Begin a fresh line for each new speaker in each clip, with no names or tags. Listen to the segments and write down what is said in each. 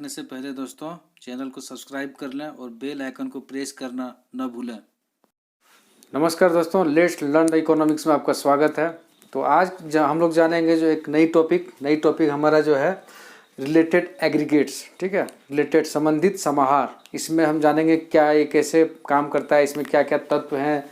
देखने से पहले दोस्तों चैनल को सब्सक्राइब कर लें और बेल आइकन को प्रेस करना न भूलें।
नमस्कार दोस्तों, लेट्स लर्न इकोनॉमिक्स में आपका स्वागत है। तो आज हम लोग जानेंगे जो एक नई टॉपिक हमारा जो है रिलेटेड एग्रीगेट्स। ठीक है, रिलेटेड संबंधित समाहार। इसमें हम जानेंगे क्या ये कैसे काम करता है, इसमें क्या क्या तत्व हैं,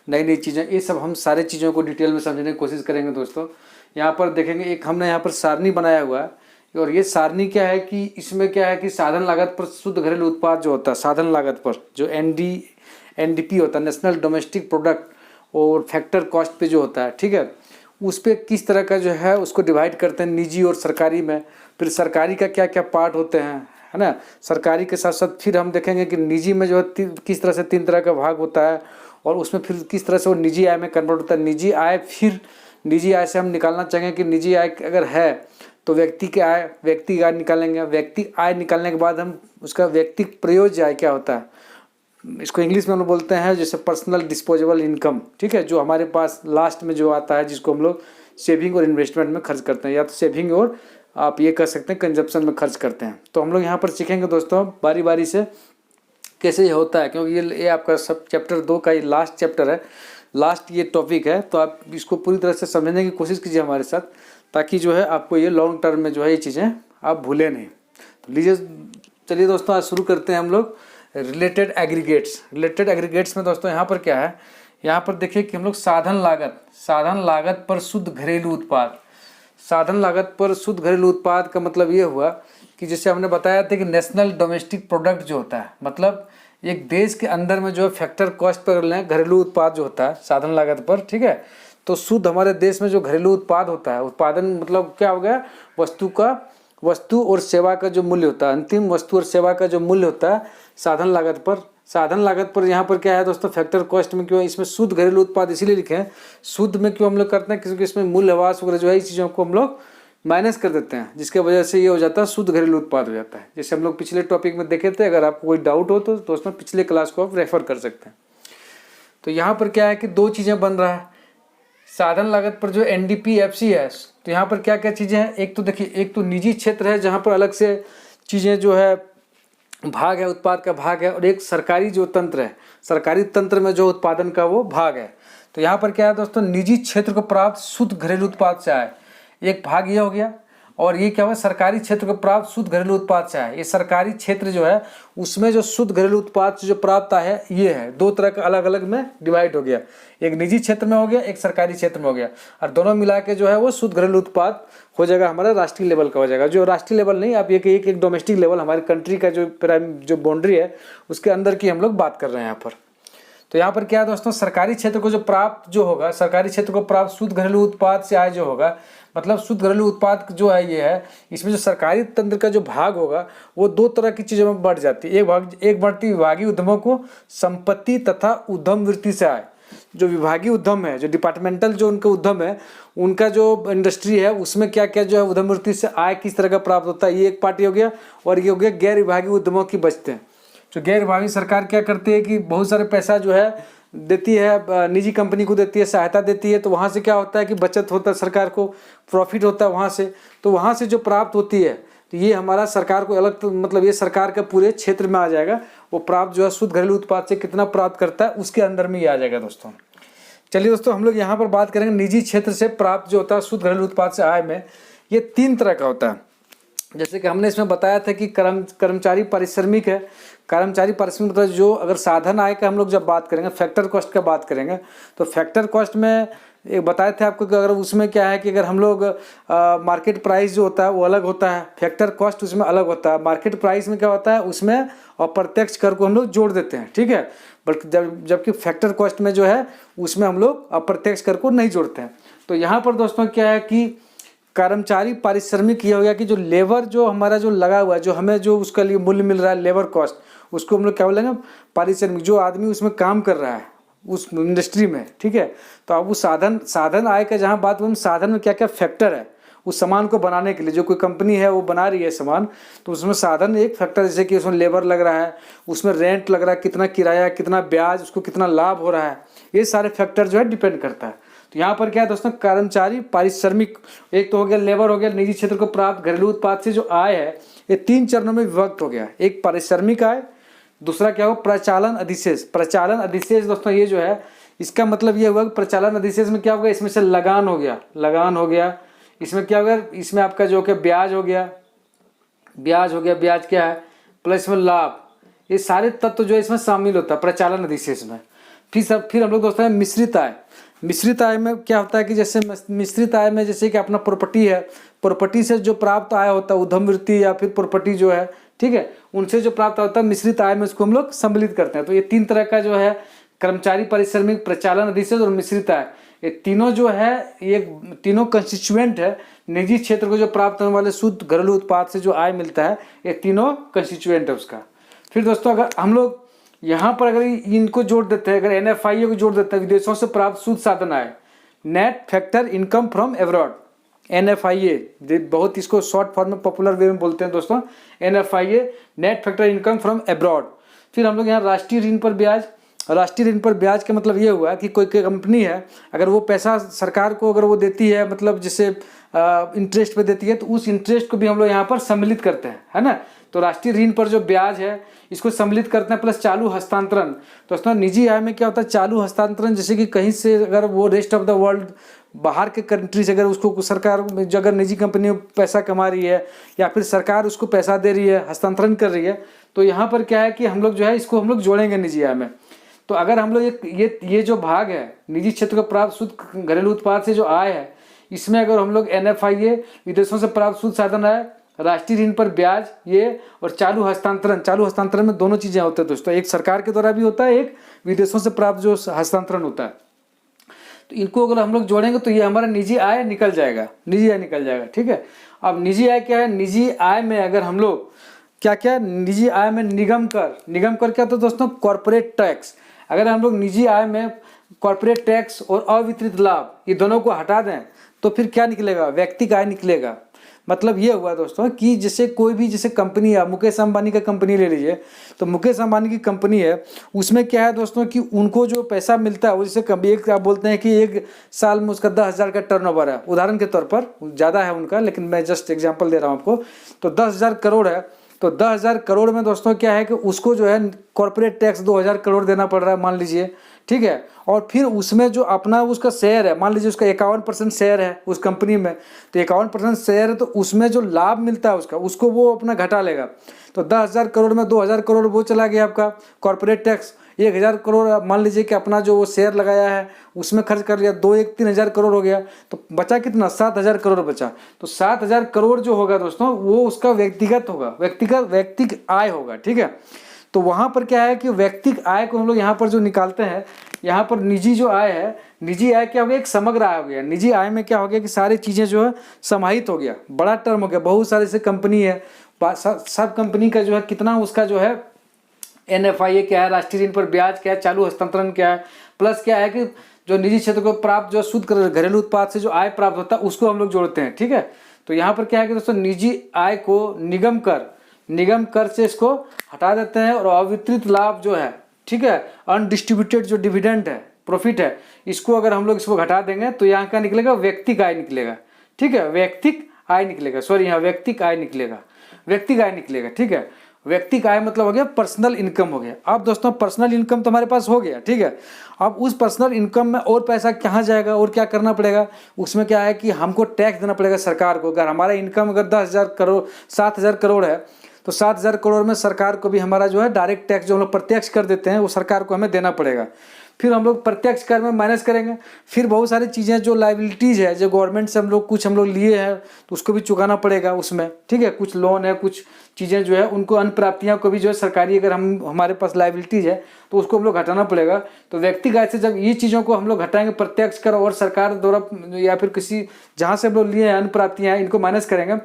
नई नई चीज़ें, ये सब हम सारे चीज़ों को डिटेल में समझने की कोशिश करेंगे। दोस्तों यहाँ पर देखेंगे, एक हमने यहाँ पर सारणी बनाया हुआ है, और ये सारणी क्या है कि इसमें क्या है कि साधन लागत पर शुद्ध घरेलू उत्पाद जो होता है, साधन लागत पर जो एनडीपी होता है, नेशनल डोमेस्टिक प्रोडक्ट, और फैक्टर कॉस्ट पे जो होता है, ठीक है, उस पर किस तरह का जो है उसको डिवाइड करते हैं निजी और सरकारी में। फिर सरकारी का क्या क्या पार्ट होते हैं, है ना। सरकारी के साथ साथ फिर हम देखेंगे कि निजी में जो है किस तरह से 3 तरह का भाग होता है, और उसमें फिर किस तरह से वो निजी आय में कन्वर्ट होता है। निजी आय, फिर निजी आय से हम निकालना चाहेंगे कि निजी आय अगर है तो व्यक्ति आय निकालेंगे। व्यक्ति आय निकालने के बाद हम उसका व्यक्ति प्रयोज्य आय क्या होता है, इसको इंग्लिश में हम लोग बोलते हैं जैसे पर्सनल डिस्पोजेबल इनकम। ठीक है, जो हमारे पास लास्ट में जो आता है, जिसको हम लोग सेविंग और इन्वेस्टमेंट में खर्च करते हैं, या तो सेविंग और आप ये कर सकते हैं कंजप्शन में खर्च करते हैं। तो हम लोग यहाँ पर सीखेंगे दोस्तों बारी बारी से कैसे ये होता है, क्योंकि ये आपका सब चैप्टर 2 का ये लास्ट चैप्टर है, लास्ट ये टॉपिक है। तो आप इसको पूरी तरह से समझने की कोशिश कीजिए हमारे साथ, ताकि जो है आपको ये लॉन्ग टर्म में जो है ये चीज़ें आप भूलें नहीं। तो लीजिए चलिए दोस्तों, आज शुरू करते हैं हम लोग रिलेटेड एग्रीगेट्स में। दोस्तों यहाँ पर क्या है, यहाँ पर देखिए कि हम लोग साधन लागत पर शुद्ध घरेलू उत्पाद। साधन लागत पर शुद्ध घरेलू उत्पाद का मतलब ये हुआ कि जैसे हमने बताया था कि नेशनल डोमेस्टिक प्रोडक्ट जो होता है, मतलब एक देश के अंदर में जो है फैक्टर कॉस्ट पर लें घरेलू उत्पाद जो होता है साधन लागत पर, ठीक है। तो शुद्ध हमारे देश में जो घरेलू उत्पाद होता है, उत्पादन मतलब क्या हो गया, वस्तु और सेवा का जो मूल्य होता है, अंतिम वस्तु और सेवा का जो मूल्य होता है साधन लागत पर यहाँ पर क्या है दोस्तों, फैक्टर कॉस्ट में क्यों इसमें शुद्ध घरेलू उत्पाद इसीलिए लिखे हैं, शुद्ध में क्यों हम लोग करते हैं, क्योंकि इसमें मूल्यह्रास वगैरह जो है इस चीज़ों को हम लोग माइनस कर देते हैं, जिसके वजह से ये हो जाता है शुद्ध घरेलू उत्पाद हो जाता है। जैसे हम लोग पिछले टॉपिक में देखे थे, अगर आपको कोई डाउट हो तो दोस्तों पिछले क्लास को आप रेफर कर सकते हैं। तो यहाँ पर क्या है कि 2 चीज़ें बन रहा है साधन लागत पर जो एनडीपीएफसी है। तो यहाँ पर क्या क्या चीज़ें हैं, एक तो देखिए, एक तो निजी क्षेत्र है जहाँ पर अलग से चीज़ें जो है भाग है, उत्पाद का भाग है, और एक सरकारी जो तंत्र है, सरकारी तंत्र में जो उत्पादन का वो भाग है। तो यहाँ पर क्या है दोस्तों, निजी क्षेत्र को प्राप्त शुद्ध घरेलू उत्पाद से आए, एक भाग ये हो गया, और ये क्या हुआ, सरकारी क्षेत्र को प्राप्त शुद्ध घरेलू उत्पाद से आए। ये सरकारी क्षेत्र जो है उसमें जो शुद्ध घरेलू उत्पाद से जो प्राप्त है ये है, 2 तरह का अलग अलग में डिवाइड हो गया, एक निजी क्षेत्र में हो गया, एक सरकारी क्षेत्र में हो गया, और दोनों मिला के जो है वो शुद्ध घरेलू उत्पाद हो जाएगा, हमारा राष्ट्रीय लेवल का हो जाएगा। जो राष्ट्रीय लेवल नहीं, आप ये कि एक डोमेस्टिक लेवल, हमारी कंट्री का जो बाउंड्री है उसके अंदर की हम लोग बात कर रहे हैं यहाँ पर। तो यहाँ पर क्या है दोस्तों, सरकारी क्षेत्र को जो प्राप्त जो होगा, सरकारी क्षेत्र को प्राप्त शुद्ध घरेलू उत्पाद से आय जो होगा, मतलब शुद्ध घरेलू उत्पाद जो है ये है, इसमें जो सरकारी तंत्र का जो भाग होगा वो 2 तरह की चीज़ों में बढ़ जाती है। एक बढ़ती विभागीय उद्यमों को संपत्ति तथा उद्यम वृत्ति से आय। जो विभागीय उद्यम है, जो डिपार्टमेंटल जो उनका उद्यम है, उनका जो इंडस्ट्री है, उसमें क्या क्या जो है उद्यम वृत्ति से आय किस तरह का प्राप्त होता है, ये एक पार्टी हो गया। और ये हो गया गैर विभागीय उद्यमों की बचते हैं। जो गैर विभागीय सरकार क्या करती है कि बहुत सारे पैसा जो है देती है, निजी कंपनी को देती है, सहायता देती है, तो वहाँ से क्या होता है कि बचत होता है, सरकार को प्रॉफिट होता है वहाँ से। तो वहाँ से जो प्राप्त होती है, तो ये हमारा सरकार को अलग, तो मतलब ये सरकार के पूरे क्षेत्र में आ जाएगा। वो प्राप्त जो है शुद्ध घरेलू उत्पाद से कितना प्राप्त करता है उसके अंदर में ये आ जाएगा दोस्तों। चलिए दोस्तों, हम लोग यहाँ पर बात करेंगे निजी क्षेत्र से प्राप्त जो होता है शुद्ध घरेलू उत्पाद से आय में, ये 3 तरह का होता है। जैसे कि हमने इसमें बताया था कि कर्मचारी पारिश्रमिक है। कर्मचारी पारिश्रमिक मतलब जो, अगर साधन आय का हम लोग जब बात करेंगे, फैक्टर कॉस्ट का बात करेंगे, तो फैक्टर कॉस्ट में एक बताए थे आपको कि अगर उसमें क्या है कि अगर हम लोग मार्केट प्राइस जो होता है वो अलग होता है, फैक्टर कॉस्ट उसमें अलग होता है। मार्केट प्राइस में क्या होता है, उसमें अप्रत्यक्ष कर को हम लोग जोड़ देते हैं, ठीक है, बल्कि जबकि फैक्टर कॉस्ट में जो है उसमें हम लोग अप्रत्यक्ष कर को नहीं जोड़ते हैं। तो यहाँ पर दोस्तों क्या है कि कर्मचारी पारिश्रमिक ये हो गया कि जो लेबर जो हमारा जो लगा हुआ है, जो हमें जो उसका लिए मूल्य मिल रहा है, लेबर कॉस्ट, उसको हम लोग क्या बोलेंगे, पारिश्रमिक। जो आदमी उसमें काम कर रहा है उस इंडस्ट्री में, ठीक है। तो अब उस साधन आय का जहाँ बात हुई, साधन में क्या क्या फैक्टर है उस सामान को बनाने के लिए, जो कोई कंपनी है वो बना रही है सामान, तो उसमें साधन एक फैक्टर, जैसे कि उसमें लेबर लग रहा है, उसमें रेंट लग रहा है, कितना किराया, कितना ब्याज, उसको कितना लाभ हो रहा है, ये सारे फैक्टर जो है डिपेंड करता है। तो यहाँ पर क्या है दोस्तों, कर्मचारी पारिश्रमिक, एक तो हो गया लेबर, हो गया निजी क्षेत्र को प्राप्त घरेलू उत्पाद से जो आय है, ये 3 चरणों में विभक्त हो गया। एक पारिश्रमिक आय, दूसरा क्या होगा प्रचालन अधिशेष। प्रचालन अधिशेष दोस्तों ये जो है, इसका मतलब ये हुआ कि प्रचालन अधिशेष में क्या होगा, इसमें से लगान हो गया, लगान हो गया, इसमें क्या होगा, इसमें आपका जो कि ब्याज हो गया, ब्याज हो गया, ब्याज क्या है प्लस में लाभ, ये सारे तत्व जो है इसमें शामिल होता है प्रचालन अधिशेष में। फिर हम लोग दोस्तों मिश्रित आय। मिश्रित आय में क्या होता है कि जैसे मिश्रित आय में जैसे कि अपना प्रॉपर्टी है, प्रॉपर्टी से जो प्राप्त आय होता है, उद्यम वृत्ति या फिर प्रॉपर्टी जो है, ठीक है, उनसे जो प्राप्त होता है मिश्रित आय में, उसको हम लोग सम्मिलित करते हैं। तो ये 3 तरह का जो है कर्मचारी पारिश्रमिक, प्रचालन अधिशेष और मिश्रित आय, ये तीनों जो है, ये तीनों कंस्टिट्यूएंट है निजी क्षेत्र को जो प्राप्त होने वाले शुद्ध घरेलू उत्पाद से जो आय मिलता है, ये तीनों कंस्टिट्यूएंट है उसका। फिर दोस्तों अगर हम लोग यहाँ पर अगर इनको जोड़ देते हैं, अगर NFIA को जोड़ देते हैं, विदेशों से प्राप्त शुद्ध साधन आय, net factor income from abroad, NFIA, बहुत इसको शॉर्ट फॉर्म में पॉपुलर वे में बोलते हैं दोस्तों, NFIA net factor income from abroad. फिर हम लोग यहाँ राष्ट्रीय ऋण पर ब्याज। राष्ट्रीय ऋण पर ब्याज का मतलब ये हुआ कि कोई कंपनी है, अगर वो पैसा सरकार को अगर वो देती है, मतलब जैसे इंटरेस्ट पे देती है, तो उस इंटरेस्ट को भी हम लोग यहाँ पर सम्मिलित करते हैं, है ना। तो राष्ट्रीय ऋण पर जो ब्याज है इसको सम्मिलित करते हैं, प्लस चालू हस्तांतरण। दोस्तों निजी आय में क्या होता है, चालू हस्तांतरण, जैसे कि कहीं से अगर वो रेस्ट ऑफ द वर्ल्ड, बाहर के कंट्री से अगर उसको सरकार जो अगर निजी कंपनी पैसा कमा रही है या फिर सरकार उसको पैसा दे रही है, हस्तांतरण कर रही है, तो यहाँ पर क्या है कि हम लोग जो है इसको हम लोग जोड़ेंगे निजी आय में। तो अगर हम लोग ये जो भाग है निजी क्षेत्र को प्राप्त शुद्ध घरेलू उत्पाद से जो आय है, इसमें अगर हम लोग NFIA विदेशों से प्राप्त शुद्ध साधन आय, राष्ट्रीय ऋण पर ब्याज, ये और चालू हस्तांतरण, चालू हस्तांतरण में दोनों चीजें होते हैं दोस्तों, एक सरकार के द्वारा भी होता है, एक विदेशों से प्राप्त जो हस्तांतरण होता है। तो इनको अगर हम लोग जोड़ेंगे तो ये हमारा निजी आय निकल जाएगा, निजी आय निकल जाएगा, ठीक है। अब निजी आय क्या है, निजी आय में अगर हम लोग क्या क्या, निजी आय में निगम कर, निगम कर क्या होता है दोस्तों, कॉर्पोरेट टैक्स। अगर हम लोग निजी आय में कॉर्पोरेट टैक्स और अवितरित लाभ, ये दोनों को हटा दें, तो फिर क्या निकलेगा, व्यक्तिगत आय निकलेगा। मतलब ये हुआ दोस्तों कि जैसे कोई भी जैसे कंपनी है, मुकेश अंबानी का कंपनी ले लीजिए, तो मुकेश अंबानी की कंपनी है, उसमें क्या है दोस्तों कि उनको जो पैसा मिलता है वो जैसे एक आप बोलते हैं कि एक साल में उसका 10,000 का टर्नओवर है, उदाहरण के तौर पर, ज़्यादा है उनका लेकिन मैं जस्ट एग्जांपल दे रहा हूँ आपको। तो 10,000 करोड़ है, तो 10,000 करोड़ में दोस्तों क्या है कि उसको जो है कॉर्पोरेट टैक्स 2,000 करोड़ देना पड़ रहा है मान लीजिए, ठीक है। और फिर उसमें जो अपना उसका शेयर है, मान लीजिए उसका 51% शेयर है उस कंपनी में, तो 51% शेयर है, तो उसमें जो लाभ मिलता है उसका, उसको वो अपना घटा लेगा। तो 10,000 करोड़ में 2,000 करोड़ वो चला गया आपका कॉर्पोरेट टैक्स। 1,000 करोड़ मान लीजिए कि अपना जो वो शेयर लगाया है उसमें खर्च कर लिया, 3,000 करोड़ हो गया, तो बचा कितना, 7,000 करोड़ बचा। तो 7,000 करोड़ जो होगा दोस्तों वो उसका व्यक्तिगत होगा, व्यक्तिगत आय होगा, ठीक है। तो वहाँ पर क्या है कि व्यक्तिगत आय को हम लोग यहाँ पर जो निकालते हैं, यहाँ पर निजी जो आय है, निजी आय क्या हो गया, एक समग्र आय हो गया। निजी आय में क्या हो गया कि सारी चीज़ें जो है समाहित हो गया, बड़ा टर्म हो गया, बहुत सारे से कंपनी है, सब कंपनी का जो है कितना उसका जो है NFIA क्या है, राष्ट्रीय ऋण पर ब्याज क्या है, चालू हस्तांतरण क्या है, प्लस क्या है कि जो निजी क्षेत्र को प्राप्त जो शुद्ध घरेलू उत्पाद से जो आय प्राप्त होता है उसको हम लोग जोड़ते हैं, ठीक है। तो यहाँ पर क्या है कि दोस्तों निजी आय को निगम कर से इसको हटा देते हैं, और अवितरित लाभ जो है, ठीक है, अनडिस्ट्रीब्यूटेड जो डिविडेंड है, प्रॉफिट है, इसको अगर हम लोग इसको घटा देंगे तो यहाँ का निकलेगा व्यक्तिगत आय निकलेगा, ठीक है, व्यक्तिगत आय निकलेगा, सॉरी यहाँ व्यक्तिगत आय निकलेगा, व्यक्तिगत आय निकलेगा, ठीक है। व्यक्तिगत आय मतलब हो गया पर्सनल इनकम हो गया। अब दोस्तों पर्सनल इनकम तो हमारे पास हो गया, ठीक है। अब उस पर्सनल इनकम में और पैसा कहाँ जाएगा और क्या करना पड़ेगा, उसमें क्या है कि हमको टैक्स देना पड़ेगा सरकार को। अगर हमारा इनकम अगर 10,000 करोड़ 7,000 करोड़ है, तो 7,000 करोड़ में सरकार को भी हमारा जो है डायरेक्ट टैक्स जो हम लोग प्रत्यक्ष कर देते हैं वो सरकार को हमें देना पड़ेगा। फिर हम लोग प्रत्यक्ष कर में माइनस करेंगे, फिर बहुत सारी चीज़ें जो लाइबिलिटीज़ है, जो गवर्नमेंट से हम लोग लिए हैं तो उसको भी चुकाना पड़ेगा उसमें, ठीक है। कुछ लोन है, कुछ चीज़ें जो है उनको, अन्य प्राप्तियाँ को भी जो है सरकारी, अगर हमारे पास लाइबिलिटीज़ है तो उसको हम लोग घटाना पड़ेगा। तो व्यक्तिगत आय से जब ये चीज़ों को हम लोग घटाएंगे प्रत्यक्ष कर और सरकार द्वारा या फिर किसी जहाँ से हम लोग लिए हैं अन्य प्राप्तियाँ, इनको माइनस करेंगे,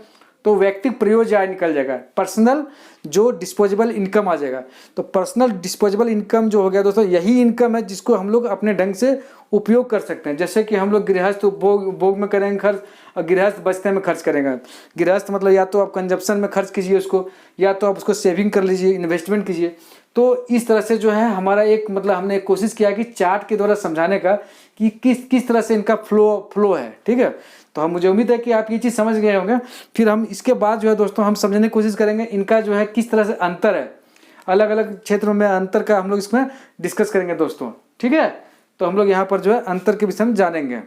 तो व्यक्तिगत प्रयोज्य आय निकल जाएगा, पर्सनल जो डिस्पोजेबल इनकम आ जाएगा। तो पर्सनल डिस्पोजेबल इनकम जो हो गया दोस्तों, यही इनकम है जिसको हम लोग अपने ढंग से उपयोग कर सकते हैं। जैसे कि हम लोग गृहस्थ उपभोग में करेंगे खर्च, और गृहस्थ बचते में खर्च करेंगे। गृहस्थ मतलब या तो आप कंजप्शन में खर्च कीजिए उसको, या तो आप उसको सेविंग कर लीजिए, इन्वेस्टमेंट कीजिए। तो इस तरह से जो है हमारा एक मतलब हमने एक कोशिश किया कि चार्ट के द्वारा समझाने का कि किस तरह से इनका फ्लो है, ठीक है। तो हम मुझे उम्मीद है कि आप ये चीज़ समझ गए होंगे। फिर हम इसके बाद जो है दोस्तों हम समझने की कोशिश करेंगे इनका जो है किस तरह से अंतर है, अलग अलग क्षेत्रों में अंतर का हम लोग इसमें डिस्कस करेंगे दोस्तों, ठीक है। तो हम लोग यहाँ पर जो है अंतर के विषय में जानेंगे।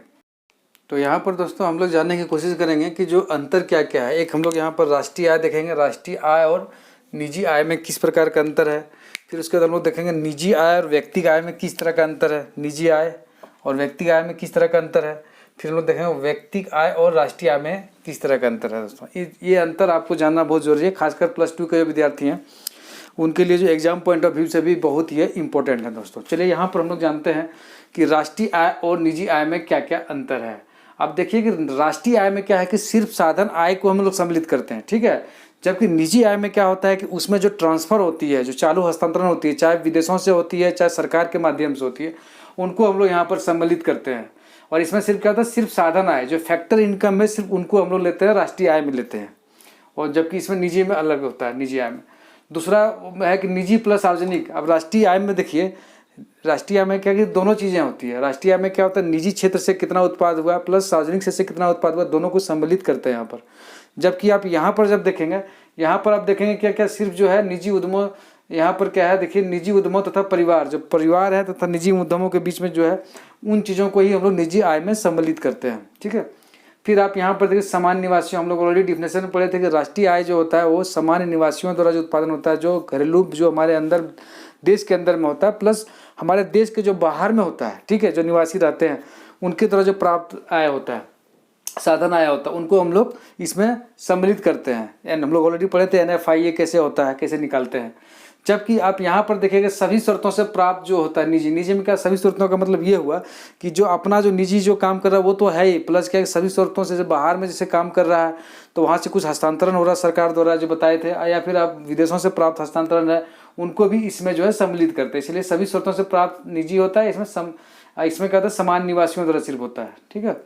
तो यहाँ पर दोस्तों हम लोग जानने की कोशिश करेंगे कि जो अंतर क्या क्या है। एक हम लोग यहाँ पर राष्ट्रीय आय देखेंगे, राष्ट्रीय आय और निजी आय में किस प्रकार का अंतर है। फिर उसके बाद हम लोग देखेंगे निजी आय और व्यक्तिगत आय में किस तरह का अंतर है, निजी आय और व्यक्तिगत आय में किस तरह का अंतर है। फिर हम लोग देखेंगे व्यक्तिगत आय और राष्ट्रीय आय में किस तरह का अंतर है दोस्तों। ये अंतर आपको जानना बहुत जरूरी है, खासकर +2 के जो विद्यार्थी हैं उनके लिए जो एग्जाम पॉइंट ऑफ व्यू से भी बहुत ही इम्पोर्टेंट है दोस्तों। चलिए यहाँ पर हम लोग जानते हैं कि राष्ट्रीय आय और निजी आय में क्या क्या अंतर है। अब देखिए कि राष्ट्रीय आय में क्या है कि सिर्फ साधन आय को हम लोग सम्मिलित करते हैं, ठीक है। जबकि निजी आय में क्या होता है कि उसमें जो ट्रांसफ़र होती है, जो चालू हस्तांतरण होती है, चाहे विदेशों से होती है चाहे सरकार के माध्यम से होती है, उनको हम लोग यहाँ पर सम्मिलित करते हैं। और इसमें सिर्फ क्या होता है, सिर्फ साधन आय जो फैक्टर इनकम में सिर्फ उनको हम लोग लेते हैं, राष्ट्रीय आय में लेते हैं। और जबकि इसमें निजी में अलग होता है, निजी आय में। दूसरा है कि निजी प्लस सार्वजनिक। अब राष्ट्रीय आय में देखिए, राष्ट्रीय आय में क्या कि दोनों चीज़ें होती है। राष्ट्रीय आय में क्या होता है, निजी क्षेत्र से कितना उत्पाद हुआ प्लस सार्वजनिक क्षेत्र से कितना उत्पाद हुआ, दोनों को सम्मिलित करते हैं यहाँ पर। जबकि आप यहाँ पर जब देखेंगे, यहाँ पर आप देखेंगे क्या क्या सिर्फ जो है निजी उद्यमों, यहाँ पर क्या है देखिए, निजी उद्यमों तथा परिवार, जो परिवार है तथा निजी उद्यमों के बीच में जो है उन चीज़ों को ही हम लोग निजी आय में सम्मिलित करते हैं, ठीक है। फिर आप यहाँ पर देखिए सामान्य निवासियों, हम लोग ऑलरेडी डिफिनेशन में पढ़े थे कि राष्ट्रीय आय जो होता है वो सामान्य निवासियों द्वारा जो उत्पादन होता है, जो घरेलू जो हमारे अंदर देश के अंदर में होता है प्लस हमारे देश के जो बाहर में होता है, ठीक है, जो निवासी रहते हैं उनके द्वारा जो प्राप्त आय होता है, साधन आया होता है, उनको हम लोग इसमें सम्मिलित करते हैं। हम लोग ऑलरेडी पढ़े थे NFIA कैसे होता है, कैसे निकालते हैं। जबकि आप यहाँ पर देखेंगे सभी शर्तों से प्राप्त जो होता है निजी में क्या, सभी शर्तों का मतलब ये हुआ कि जो अपना जो निजी जो काम कर रहा है वो तो है ही, प्लस क्या सभी शर्तों से बाहर में जैसे काम कर रहा है तो वहाँ से कुछ हस्तांतरण हो रहा है सरकार द्वारा जो बताए थे, या फिर आप विदेशों से प्राप्त हस्तांतरण है उनको भी इसमें जो है सम्मिलित करते हैं। इसलिए सभी शर्तों से प्राप्त निजी होता है, इसमें क्या होता है समान निवासियों द्वारा सिर्फ होता है, ठीक है।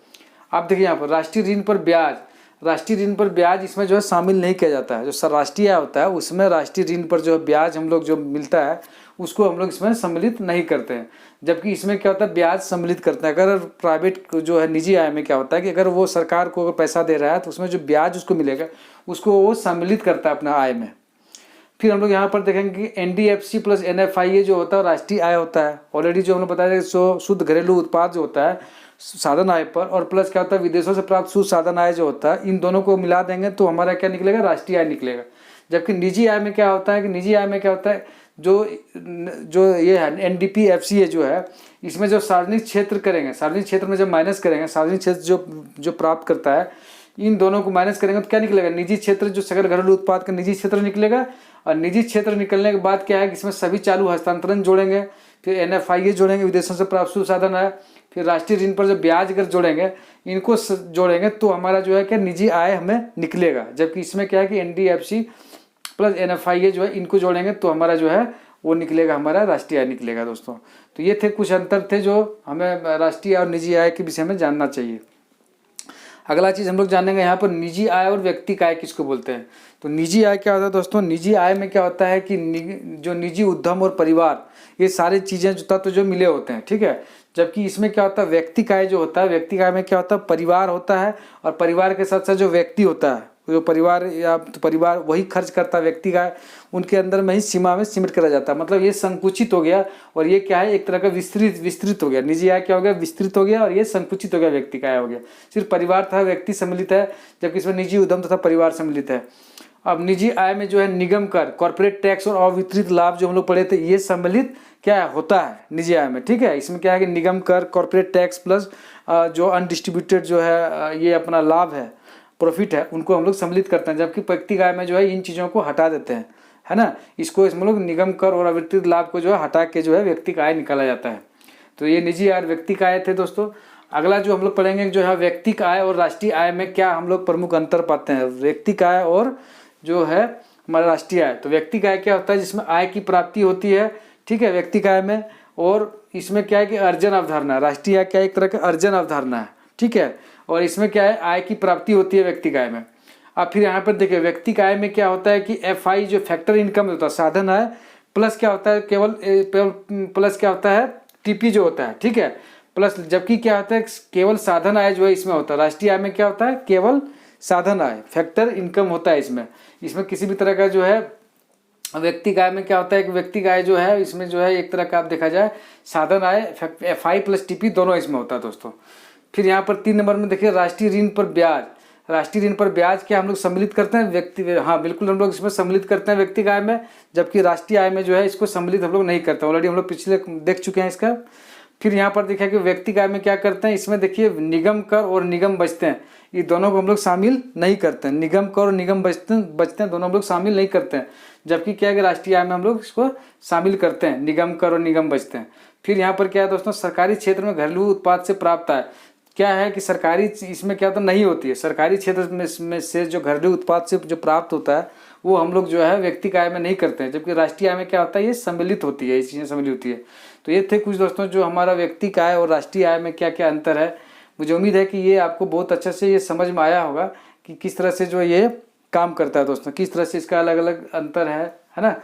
आप देखिए यहाँ पर राष्ट्रीय ऋण पर ब्याज, राष्ट्रीय ऋण पर ब्याज इसमें जो है शामिल नहीं किया जाता है। जो राष्ट्रीय आय होता है उसमें राष्ट्रीय ऋण पर जो ब्याज हम लोग जो मिलता है उसको हम लोग इसमें सम्मिलित नहीं करते हैं। जबकि इसमें क्या होता है ब्याज सम्मिलित करते हैं। अगर प्राइवेट जो है निजी आय में क्या होता है कि अगर वो सरकार को अगर पैसा दे रहा है तो उसमें जो ब्याज उसको मिलेगा उसको वो सम्मिलित करता है अपना आय में। फिर हम लोग यहाँ पर देखेंगे कि NDFC प्लस NFIA जो होता है राष्ट्रीय आय होता है। ऑलरेडी जो हम लोग बताया शुद्ध घरेलू उत्पाद जो होता है साधन आय पर, और प्लस क्या होता है विदेशों से प्राप्त शुद्ध साधन आय जो होता है, इन दोनों को मिला देंगे तो हमारा क्या निकलेगा, राष्ट्रीय आय निकलेगा। जबकि निजी आय में क्या होता है कि निजी आय में क्या होता है जो ये है NDPFCA जो है, इसमें जो सार्वजनिक क्षेत्र करेंगे, सार्वजनिक क्षेत्र में जब माइनस करेंगे, सार्वजनिक क्षेत्र जो प्राप्त करता है इन दोनों को माइनस करेंगे तो क्या निकलेगा, निजी क्षेत्र जो सकल घरेलू उत्पाद का निजी क्षेत्र निकलेगा। और निजी क्षेत्र निकलने के बाद क्या है कि इसमें सभी चालू हस्तांतरण जोड़ेंगे, फिर NFIA जोड़ेंगे विदेशों से प्राप्त शुद्ध साधन आय, फिर राष्ट्रीय ऋण पर जो ब्याज अगर जोड़ेंगे, इनको जोड़ेंगे तो हमारा जो है क्या निजी आय हमें निकलेगा। जबकि इसमें क्या है कि NDFC प्लस NFIA जो है इनको जोड़ेंगे तो हमारा जो है वो निकलेगा, हमारा राष्ट्रीय आय निकलेगा दोस्तों। तो ये थे कुछ अंतर थे जो हमें राष्ट्रीय और निजी आय के विषय में जानना चाहिए। अगला चीज़ हम लोग जानेंगे यहाँ पर निजी आय और व्यक्तिगत आय किसको बोलते हैं। तो निजी आय क्या होता है दोस्तों, निजी आय में क्या होता है कि जो निजी उद्यम और परिवार ये सारी चीज़ें जो तत्व जो मिले होते हैं, ठीक है। जबकि इसमें क्या होता है व्यक्तिगत आय जो होता है, व्यक्तिगत आय में क्या होता है परिवार होता है और परिवार के साथ साथ जो व्यक्ति होता है, जो परिवार या तो परिवार वही खर्च करता है, व्यक्तिगत आय उनके अंदर में ही सीमा में सिमट करा जाता है। मतलब ये संकुचित हो गया और ये क्या है एक तरह का विस्तृत हो गया। निजी आय क्या हो गया, विस्तृत हो गया, और ये संकुचित हो गया, व्यक्तिगत आय हो गया। सिर्फ परिवार तथा व्यक्ति सम्मिलित है, जबकि इसमें निजी उद्यम तथा परिवार सम्मिलित है। अब निजी आय में जो है निगम कर, कॉर्पोरेट टैक्स और अवितरित लाभ जो हम लोग पढ़े थे, ये सम्मिलित क्या होता है निजी आय में, ठीक है। इसमें क्या है कि निगम कर, कॉर्पोरेट टैक्स प्लस जो अनडिस्ट्रीब्यूटेड जो है ये अपना लाभ है, प्रॉफिट है, उनको हम लोग सम्मिलित करते हैं। जबकि व्यक्तिगत आय में जो है इन चीज़ों को हटा देते हैं, है ना। इसको इसमें लोग निगम कर और अवितरित लाभ को जो है हटा के जो है व्यक्तिगत आय निकाला जाता है। तो ये निजी आय और व्यक्तिगत आय थे दोस्तों। अगला जो हम लोग पढ़ेंगे जो है व्यक्तिगत आय और राष्ट्रीय आय में क्या हम लोग प्रमुख अंतर पाते हैं। व्यक्तिगत आय और जो है हमारा राष्ट्रीय आय। तो व्यक्तिगत आय क्या होता है, जिसमें आय की प्राप्ति होती है, ठीक है, व्यक्तिगत आय में। और इसमें क्या है कि अर्जन अवधारणा, राष्ट्रीय आय क्या एक तरह का अर्जन अवधारणा है, ठीक है। और इसमें क्या है, आय की प्राप्ति होती है व्यक्तिगत आय में। अब फिर यहाँ पर देखिए व्यक्तिगत आय में क्या होता है कि FI जो फैक्टर इनकम होता है, साधन आय, प्लस क्या होता है केवल प्लस क्या होता है TP जो होता है, ठीक है, प्लस। जबकि क्या होता है केवल साधन आय जो है इसमें होता है। राष्ट्रीय आय में क्या होता है, केवल साधन आय, फैक्टर इनकम होता है इसमें किसी भी तरह का जो है। व्यक्तिगत आय में क्या होता है कि व्यक्तिगत आय जो है इसमें जो है एक तरह का आप देखा जाए साधन आय FI प्लस TP दोनों इसमें होता है दोस्तों। फिर यहाँ पर 3 नंबर में देखिए राष्ट्रीय ऋण पर ब्याज। राष्ट्रीय ऋण पर ब्याज क्या हम लोग सम्मिलित करते हैं हाँ बिल्कुल हम लोग इसमें सम्मिलित करते हैं व्यक्तिगत आय में, जबकि राष्ट्रीय आय में जो है इसको सम्मिलित हम लोग नहीं करते। ऑलरेडी हम लोग पिछले देख चुके हैं इसका। फिर यहाँ पर देखिए कि व्यक्तिगत आय में क्या करते हैं, इसमें देखिए निगम कर और निगम बचते हैं, ये दोनों को हम लोग शामिल नहीं करते हैं। निगम कर और निगम बचते हैं दोनों हम लोग शामिल नहीं करते हैं। जबकि क्या है कि राष्ट्रीय आय में हम लोग इसको शामिल करते हैं, निगम कर और निगम बचते हैं। फिर यहाँ पर क्या है दोस्तों, सरकारी क्षेत्र में घरेलू उत्पाद से प्राप्त आय क्या है कि सरकारी इसमें क्या होता नहीं होती है। सरकारी क्षेत्र में से जो घरेलू उत्पाद से जो प्राप्त होता है वो हम लोग जो है व्यक्तिगत आय में नहीं करते हैं। जबकि राष्ट्रीय आय में क्या होता है, ये सम्मिलित होती है, ये चीज़ें सम्मिलित होती है। तो ये थे कुछ दोस्तों जो हमारा व्यक्तिगत आय और राष्ट्रीय आय में क्या क्या अंतर है। मुझे उम्मीद है कि ये आपको बहुत अच्छे से ये समझ में आया होगा कि किस तरह से जो ये काम करता है दोस्तों, किस तरह से इसका अलग अलग अंतर है ना।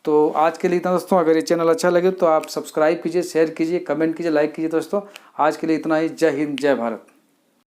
तो आज के लिए इतना दोस्तों। अगर ये चैनल अच्छा लगे तो आप सब्सक्राइब कीजिए, शेयर कीजिए, कमेंट कीजिए, लाइक कीजिए दोस्तों। आज के लिए इतना ही। जय हिंद, जय भारत।